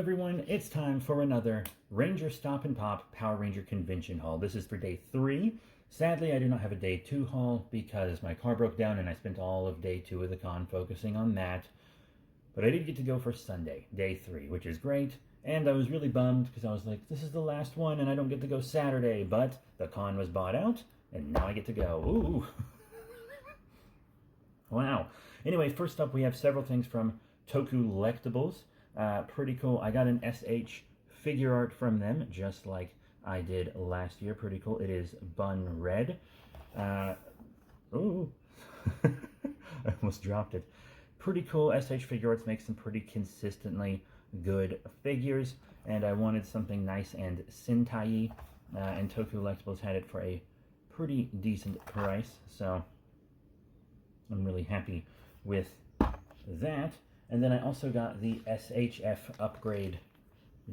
everyone? It's time for another RangerStop POP Power Ranger Convention haul. This is for day 3. Sadly, I do not have a day 2 haul because my car broke down and I spent all of day 2 of the con focusing on that. But I did get to go for Sunday, day 3, which is great. And I was really bummed because I was like, this is the last one and I don't get to go Saturday. But the con was bought out and now I get to go. Ooh. Wow. Anyway, first up we have several things from Toylanta. Pretty cool. I got an SH figure art from them, just like I did last year. Pretty cool. It is Bun Red. Ooh. I almost dropped it. Pretty cool. SH figure arts make some pretty consistently good figures, and I wanted something nice and Sentai-y, and Toylanta had it for a pretty decent price, so I'm really happy with that. And then I also got the SHF upgrade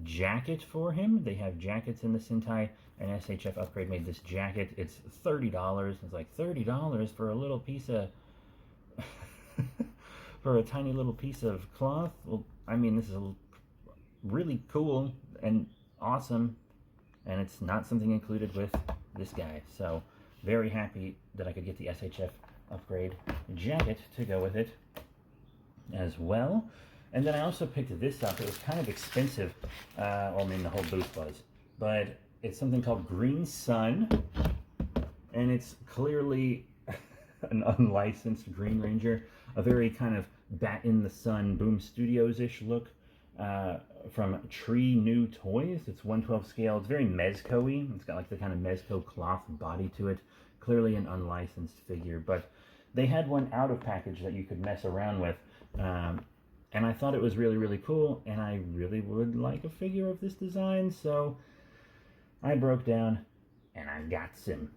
jacket for him. They have jackets in the Sentai, and SHF upgrade made this jacket. It's $30. It's like $30 for a little piece of for a tiny little piece of cloth. Well, I mean, this is really cool and awesome, and it's not something included with this guy. So very happy that I could get the SHF upgrade jacket to go with it as well. And then I also picked this up. It was kind of expensive. Well, I mean, the whole booth was. But it's something called Green Sun. And it's clearly an unlicensed Green Ranger. A very kind of Bat in the Sun Boom Studios-ish look from Tree New Toys. It's 1/12 scale. It's very Mezco-y. It's got like the kind of Mezco cloth body to it. Clearly an unlicensed figure. But they had one out of package that you could mess around with. And I thought it was really, really cool, and I really would like a figure of this design, so I broke down and I got some.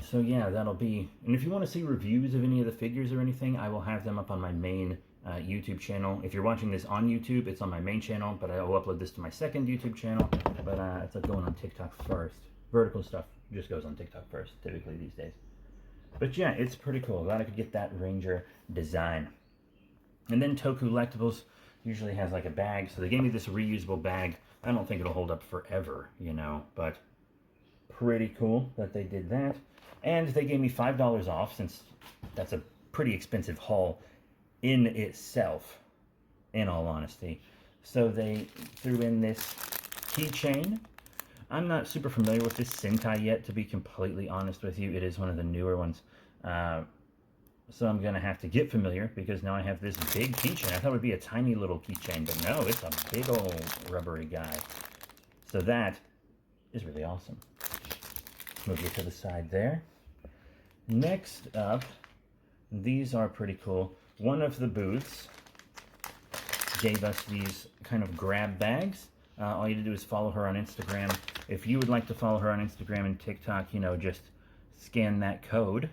So yeah, that'll be, and if you want to see reviews of any of the figures or anything, I will have them up on my main YouTube channel. If you're watching this on YouTube, it's on my main channel, but I will upload this to my second YouTube channel, but it's like going on TikTok first. Vertical stuff just goes on TikTok first, typically these days. But yeah, it's pretty cool. Glad I could get that Ranger design. And then Toylanta usually has like a bag, so they gave me this reusable bag. I don't think it'll hold up forever, you know, but pretty cool that they did that. And they gave me $5 off, since that's a pretty expensive haul in itself, in all honesty. So they threw in this keychain. I'm not super familiar with this Sentai yet, to be completely honest with you. It is one of the newer ones. So I'm going to have to get familiar, because now I have this big keychain. I thought it would be a tiny little keychain, but no, it's a big old rubbery guy. So that is really awesome. Move you to the side there. Next up, these are pretty cool. One of the booths gave us these kind of grab bags. All you have to do is follow her on Instagram. If you would like to follow her on Instagram and TikTok, you know, just scan that code,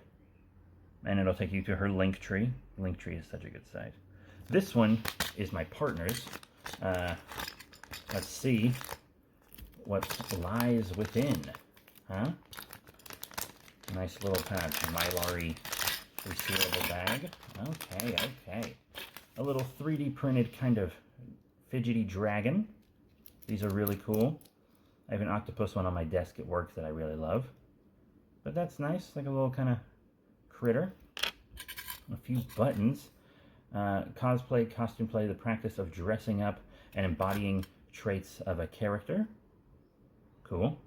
and it'll take you to her Linktree. Linktree is such a good site. This one is my partner's. Let's see what lies within. Huh? Nice little kind of Mylar-y resealable bag. Okay, okay. A little 3D printed kind of fidgety dragon. These are really cool. I have an octopus one on my desk at work that I really love. But that's nice, like a little kind of critter. A few buttons. Cosplay, costume play, the practice of dressing up and embodying traits of a character. Cool.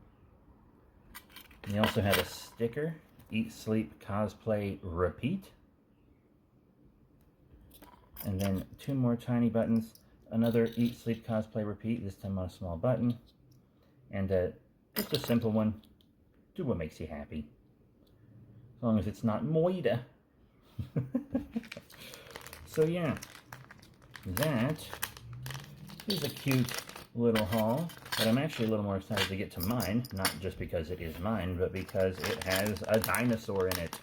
And they also have a sticker. Eat, sleep, cosplay, repeat. And then 2 more tiny buttons. Another eat, sleep, cosplay, repeat, this time on a small button. And just a simple one. Do what makes you happy. As long as it's not Moida. So yeah, that is a cute little haul. But I'm actually a little more excited to get to mine. Not just because it is mine, but because it has a dinosaur in it.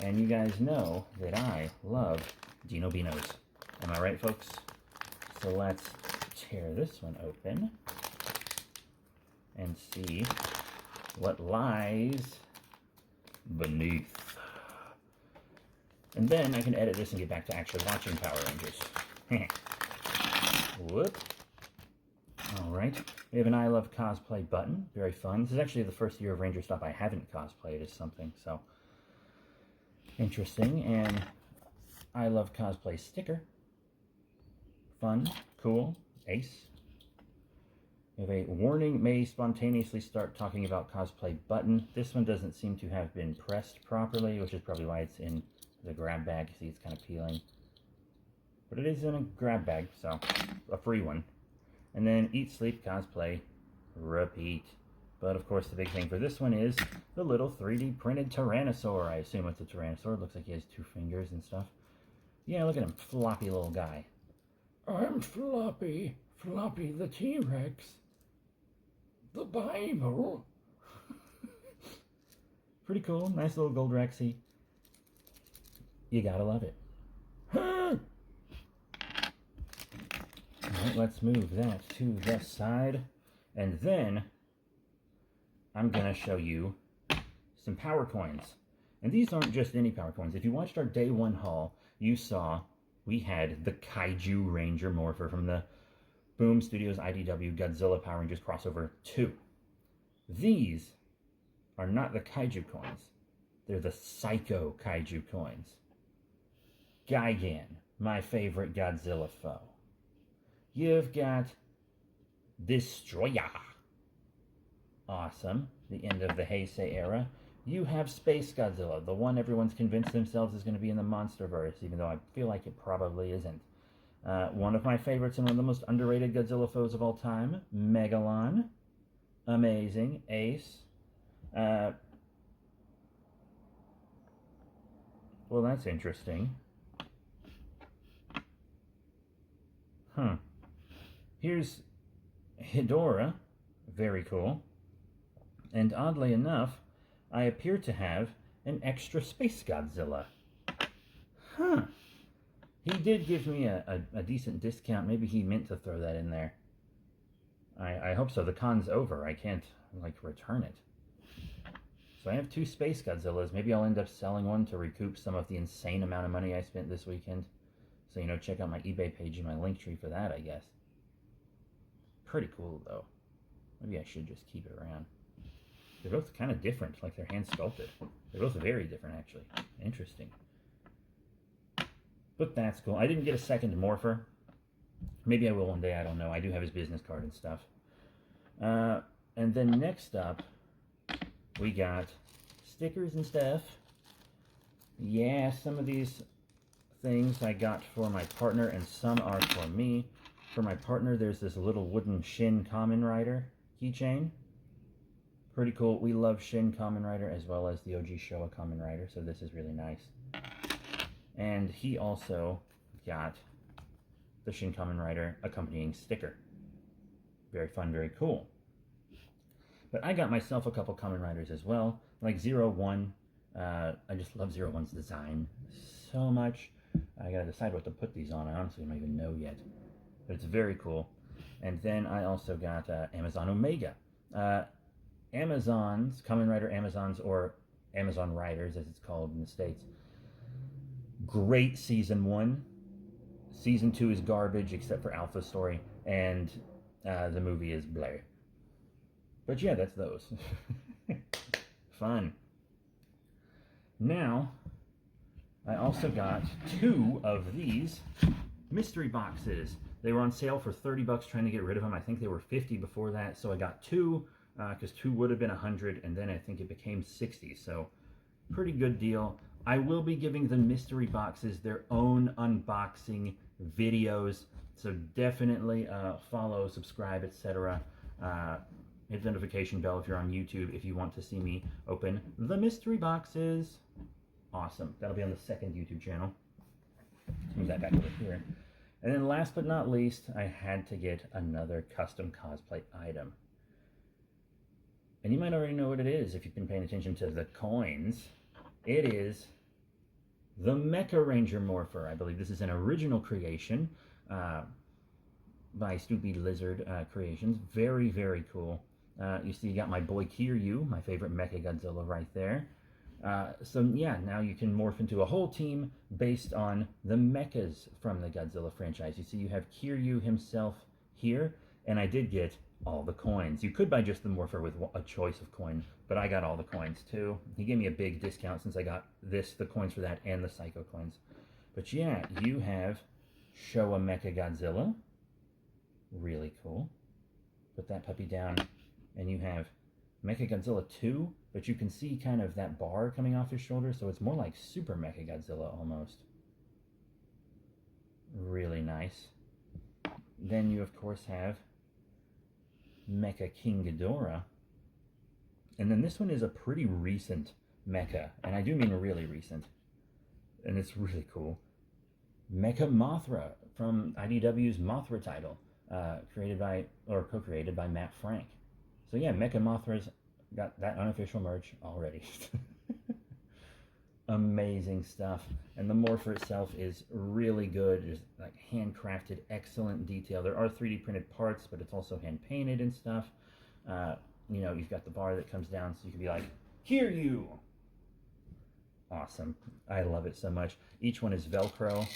And you guys know that I love Dino Beanos. Am I right, folks? So let's tear this one open and see what lies beneath. And then I can edit this and get back to actually watching Power Rangers. Whoop. right. We have an I Love Cosplay button. Very fun. This is actually the first year of RangerStop I haven't cosplayed as something, so interesting. And I Love Cosplay sticker. Fun, cool, ace. We have a warning, may spontaneously start talking about cosplay button. This one doesn't seem to have been pressed properly, which is probably why it's in the grab bag. See, it's kind of peeling. But it is in a grab bag, so a free one. And then eat, sleep, cosplay, repeat. But of course the big thing for this one is the little 3D printed Tyrannosaur. I assume it's a Tyrannosaur. It looks like he has 2 fingers and stuff. Yeah, look at him, floppy little guy. I'm Floppy, Floppy the T-Rex. The Bible. Pretty cool, nice little gold Rexy. You gotta love it. Huh? Alright, let's move that to the side. And then I'm gonna show you some power coins. And these aren't just any power coins. If you watched our day 1 haul, you saw we had the Kaiju Ranger Morpher from the Boom Studios IDW Godzilla Power Rangers Crossover 2. These are not the Kaiju coins. They're the Psycho Kaiju coins. Gigan, my favorite Godzilla foe. You've got Destroyer. Awesome. The end of the Heisei era. You have Space Godzilla, the one everyone's convinced themselves is going to be in the Monsterverse, even though I feel like it probably isn't. One of my favorites and one of the most underrated Godzilla foes of all time, Megalon. Amazing. Ace. Well, that's interesting. Huh. Here's Hedorah. Very cool. And oddly enough, I appear to have an extra Space Godzilla. Huh. He did give me a decent discount. Maybe he meant to throw that in there. I hope so. The con's over. I can't, return it. So I have 2 Space Godzillas. Maybe I'll end up selling one to recoup some of the insane amount of money I spent this weekend. So, check out my eBay page and my link tree for that, I guess. Pretty cool, though. Maybe I should just keep it around. They're both kind of different, like they're hand sculpted. They're both very different, actually. Interesting. But that's cool. I didn't get a second Morpher. Maybe I will one day, I don't know. I do have his business card and stuff. And then next up, we got stickers and stuff. Yeah, some of these things I got for my partner and some are for me. For my partner, there's this little wooden Shin Kamen Rider keychain. Pretty cool. We love Shin Kamen Rider as well as the OG Showa Kamen Rider, so this is really nice. And he also got the Shin Kamen Rider accompanying sticker. Very fun, very cool. But I got myself a couple Kamen Riders as well, like 01. I just love 01's design so much. I gotta decide what to put these on. I honestly don't even know yet. But it's very cool. And then I also got Amazon Omega. Amazon's, Kamen Rider Amazons, or Amazon Riders as it's called in the States. Great Season 1. Season 2 is garbage except for Alpha Story. And the movie is bleh. But yeah, that's those. Fun. Now, I also got 2 of these mystery boxes. They were on sale for 30 bucks trying to get rid of them. I think they were 50 before that, so I got 2 because 2 would have been 100, and then I think it became 60, so pretty good deal. I will be giving the mystery boxes their own unboxing videos, so definitely follow, subscribe, etc. Hit the notification bell if you're on YouTube if you want to see me open the mystery boxes. Awesome. That'll be on the second YouTube channel. Move that back over here. And then last but not least, I had to get another custom cosplay item. And you might already know what it is if you've been paying attention to the coins. It is the Mecha Ranger Morpher. I believe this is an original creation by Stoopy Lizard Creations. Very, very cool. You see you got my boy Kiryu, my favorite Mecha Godzilla right there. So yeah, now you can morph into a whole team based on the mechas from the Godzilla franchise. You see you have Kiryu himself here, and I did get all the coins. You could buy just the Morpher with a choice of coin, but I got all the coins too. He gave me a big discount since I got the coins for that, and the Psycho coins. But yeah, you have Showa Mecha Godzilla. Really cool. Put that puppy down, and you have Mecha Godzilla 2, but you can see kind of that bar coming off his shoulder, so it's more like Super Mecha Godzilla almost. Really nice. Then you, of course, have Mecha King Ghidorah. And then this one is a pretty recent mecha, and I do mean really recent. And it's really cool. Mecha Mothra from IDW's Mothra title, created by, or co-created by Matt Frank. So yeah, Mecha Mothra's got that unofficial merch already. Amazing stuff. And the Morpher itself is really good. It's like handcrafted, excellent detail. There are 3D printed parts, but it's also hand painted and stuff. You know, you've got the bar that comes down, so you can be like, "Hear you!" Awesome. I love it so much. Each one is Velcro,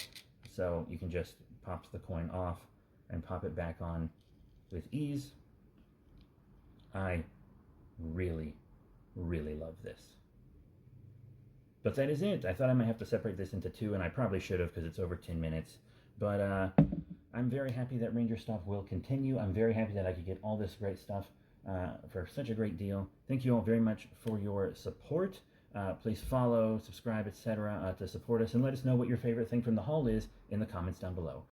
so you can just pop the coin off and pop it back on with ease. I really, really love this. But that is it. I thought I might have to separate this into two, and I probably should have because it's over 10 minutes. But I'm very happy that RangerStop will continue. I'm very happy that I could get all this great stuff for such a great deal. Thank you all very much for your support. Please follow, subscribe, etc. To support us, and let us know what your favorite thing from the haul is in the comments down below.